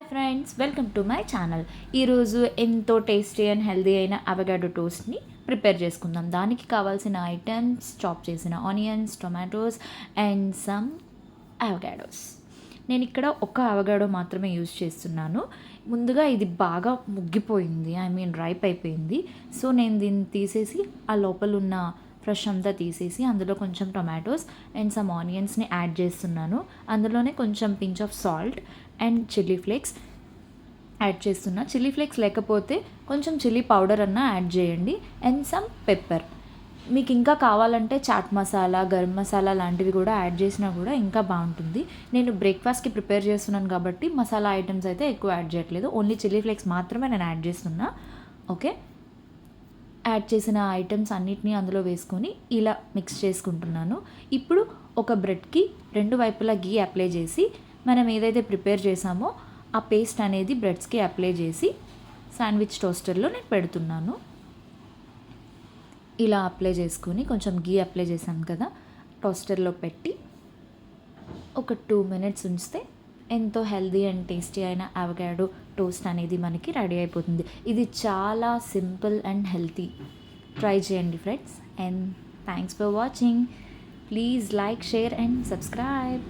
Friends, welcome to my channel. ఈరోజు ఎంతో tasty and healthy అయిన అవగాడో టోస్ట్ని ప్రిపేర్ చేసుకుందాం. దానికి కావాల్సిన ఐటమ్స్: చాప్ చేసిన ఆనియన్స్, టొమాటోస్ అండ్ సమ్ అవగాడోస్. నేను ఇక్కడ ఒక అవగాడో మాత్రమే యూజ్ చేస్తున్నాను. ముందుగా ఇది బాగా ముగ్గిపోయింది, రైప్ అయిపోయింది. సో నేను దీన్ని తీసేసి ఆ లోపల ఉన్న ఫ్రెష్ అంతా తీసేసి అందులో కొంచెం టొమాటోస్ అండ్ సమ్ ఆనియన్స్ని యాడ్ చేస్తున్నాను. అందులోనే కొంచెం pinch of salt and chilli flakes add చేస్తున్నా. చిల్లీ ఫ్లేక్స్ లేకపోతే కొంచెం చిల్లీ పౌడర్ అన్నా యాడ్ చేయండి అండ్ సమ్ పెప్పర్. మీకు ఇంకా కావాలంటే చాట్ మసాలా, గరం మసాలా లాంటివి కూడా యాడ్ చేసినా కూడా ఇంకా బాగుంటుంది. నేను బ్రేక్ఫాస్ట్కి ప్రిపేర్ చేస్తున్నాను కాబట్టి మసాలా ఐటమ్స్ అయితే ఎక్కువ యాడ్ చేయట్లేదు, ఓన్లీ చిల్లీ ఫ్లేక్స్ మాత్రమే నేను యాడ్ చేస్తున్నా. ఓకే, యాడ్ చేసిన ఐటమ్స్ అన్నిటినీ అందులో వేసుకొని ఇలా మిక్స్ చేసుకుంటున్నాను. ఇప్పుడు ఒక బ్రెడ్కి రెండు వైపులా గీ అప్లై చేసి మనం ఏదైతే ప్రిపేర్ చేసామో ఆ పేస్ట్ అనేది బ్రెడ్స్కి అప్లై చేసి శాండ్విచ్ టోస్టర్లో నేను పెడుతున్నాను. ఇలా అప్లై చేసుకొని కొంచెం గీ అప్లై చేశాను కదా, టోస్టర్లో పెట్టి ఒక 2 minutes ఉంచితే ఎంతో హెల్దీ అండ్ టేస్టీ అయిన అవగాడో టోస్ట్ అనేది మనకి రెడీ అయిపోతుంది. ఇది చాలా సింపుల్ అండ్ హెల్తీ. ట్రై చేయండి friends, and thanks for watching. Please like, share and subscribe.